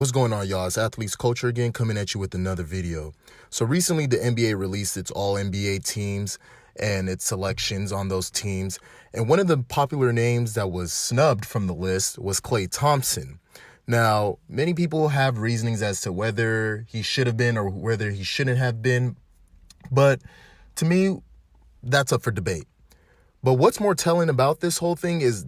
What's going on, y'all? It's Athletes Culture again, coming at you with another video. So recently the NBA released its all NBA teams and its selections on those teams. And one of the popular names that was snubbed from the list was Klay Thompson. Now, many people have reasonings as to whether he should have been or whether he shouldn't have been. But to me, that's up for debate. But what's more telling about this whole thing is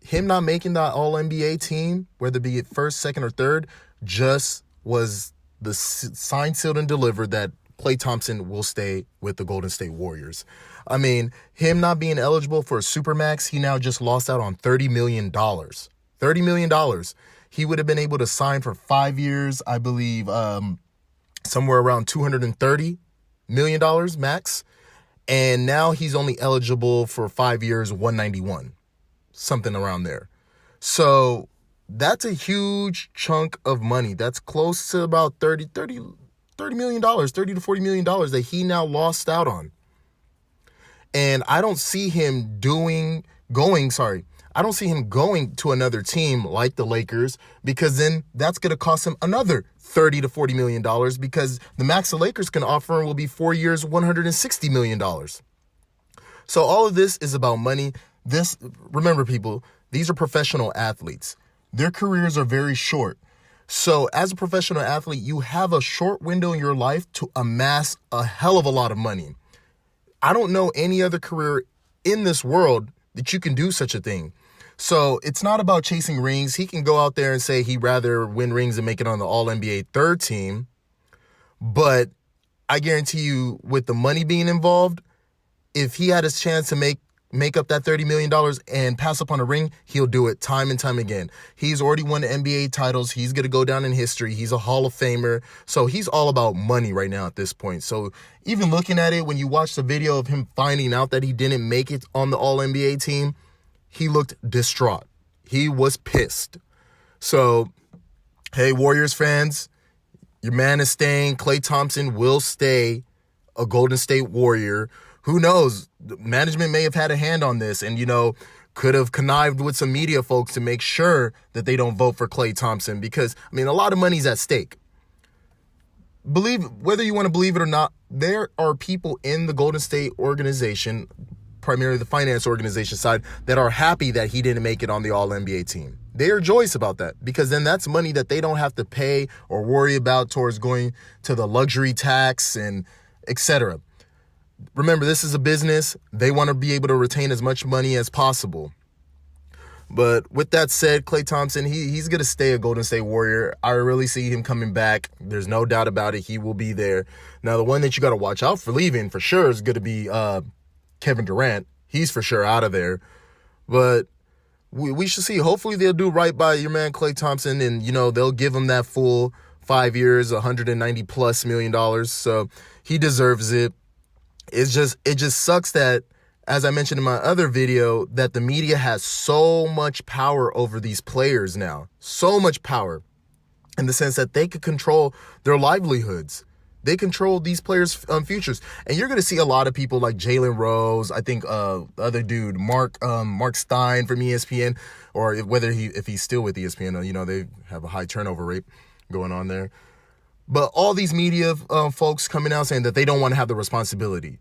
him not making that all-NBA team, whether it be it first, second, or third, just was the sign, sealed, and delivered that Klay Thompson will stay with the Golden State Warriors. I mean, him not being eligible for a Supermax, he now just lost out on $30 million. $30 million. He would have been able to sign for 5 years, I believe, somewhere around $230 million max. And now he's only eligible for 5 years, 191. Something around there. So that's a huge chunk of money. That's close to about $30 million, $30 to $40 million that he now lost out on. And I don't see him going to another team like the Lakers, because then that's going to cost him another $30 to $40 million, because the max the Lakers can offer him will be 4 years, $160 million. So all of this is about money. Remember, people, these are professional athletes. Their careers are very short. So as a professional athlete, you have a short window in your life to amass a hell of a lot of money. I don't know any other career in this world that you can do such a thing. So it's not about chasing rings. He can go out there and say he'd rather win rings and make it on the All-NBA third team. But I guarantee you, with the money being involved, if he had his chance to make up that $30 million and pass up on a ring, he'll do it time and time again. He's already won the NBA titles. He's going to go down in history. He's a Hall of Famer. So he's all about money right now at this point. So even looking at it, when you watch the video of him finding out that he didn't make it on the All-NBA team, he looked distraught. He was pissed. So, hey, Warriors fans, your man is staying. Klay Thompson will stay a Golden State Warrior. Who knows? Management may have had a hand on this and, could have connived with some media folks to make sure that they don't vote for Klay Thompson, because, a lot of money's at stake. Whether you want to believe it or not, there are people in the Golden State organization, primarily the finance organization side, that are happy that he didn't make it on the All-NBA team. They are joyous about that, because then that's money that they don't have to pay or worry about towards going to the luxury tax and etc. Remember, this is a business. They want to be able to retain as much money as possible. But with that said, Klay Thompson, he's going to stay a Golden State Warrior. I really see him coming back. There's no doubt about it. He will be there. Now, the one that you got to watch out for leaving for sure is going to be Kevin Durant. He's for sure out of there. But we should see. Hopefully they'll do right by your man Klay Thompson, and, they'll give him that full 5 years, $190+ million. So he deserves it. It just sucks that, as I mentioned in my other video, that the media has so much power over these players now. So much power in the sense that they could control their livelihoods. They control these players' futures. And you're going to see a lot of people like Jalen Rose, I think the other dude, Mark Stein from ESPN, or if he's still with ESPN, they have a high turnover rate going on there. But all these media folks coming out saying that they don't want to have the responsibility.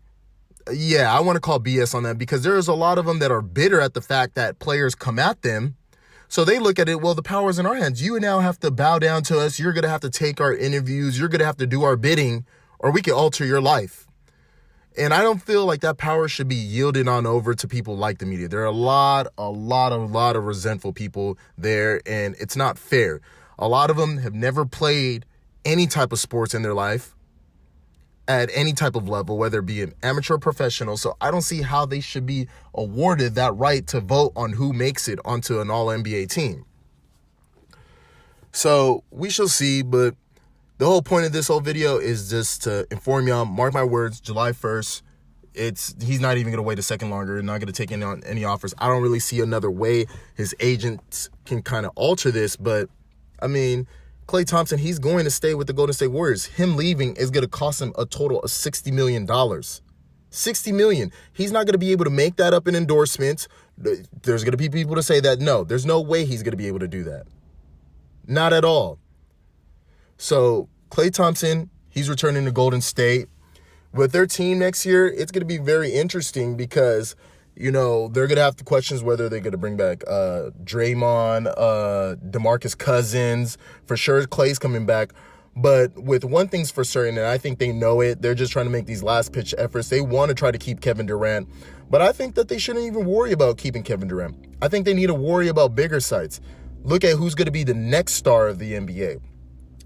Yeah, I want to call BS on that, because there's a lot of them that are bitter at the fact that players come at them. So they look at it, well, the power's in our hands. You now have to bow down to us. You're going to have to take our interviews. You're going to have to do our bidding, or we can alter your life. And I don't feel like that power should be yielded on over to people like the media. There are a lot of resentful people there, and it's not fair. A lot of them have never played any type of sports in their life at any type of level, whether it be an amateur or professional. So I don't see how they should be awarded that right to vote on who makes it onto an All-NBA team. So we shall see, but the whole point of this whole video is just to inform y'all, mark my words, July 1st, he's not even going to wait a second longer, not going to take any offers. I don't really see another way his agents can kind of alter this, but Klay Thompson, he's going to stay with the Golden State Warriors. Him leaving is going to cost him a total of $60 million. $60 million. He's not going to be able to make that up in endorsements. There's going to be people to say that, no, there's no way he's going to be able to do that. Not at all. So Klay Thompson, he's returning to Golden State. With their team next year, it's going to be very interesting because, they're going to have the questions whether they're going to bring back Draymond, DeMarcus Cousins. For sure, Klay's coming back. But with one thing's for certain, and I think they know it, they're just trying to make these last pitch efforts. They want to try to keep Kevin Durant. But I think that they shouldn't even worry about keeping Kevin Durant. I think they need to worry about bigger sites. Look at who's going to be the next star of the NBA.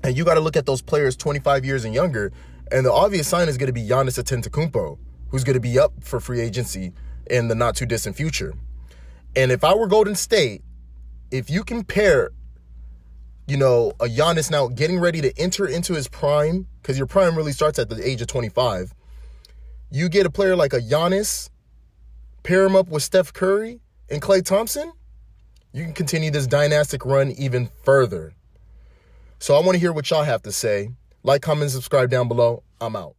And you got to look at those players 25 years and younger. And the obvious sign is going to be Giannis Antetokounmpo, who's going to be up for free agency in the not-too-distant future. And if I were Golden State, if you compare, a Giannis now getting ready to enter into his prime, because your prime really starts at the age of 25, you get a player like a Giannis, pair him up with Steph Curry and Klay Thompson, you can continue this dynastic run even further. So I want to hear what y'all have to say. Like, comment, and subscribe down below. I'm out.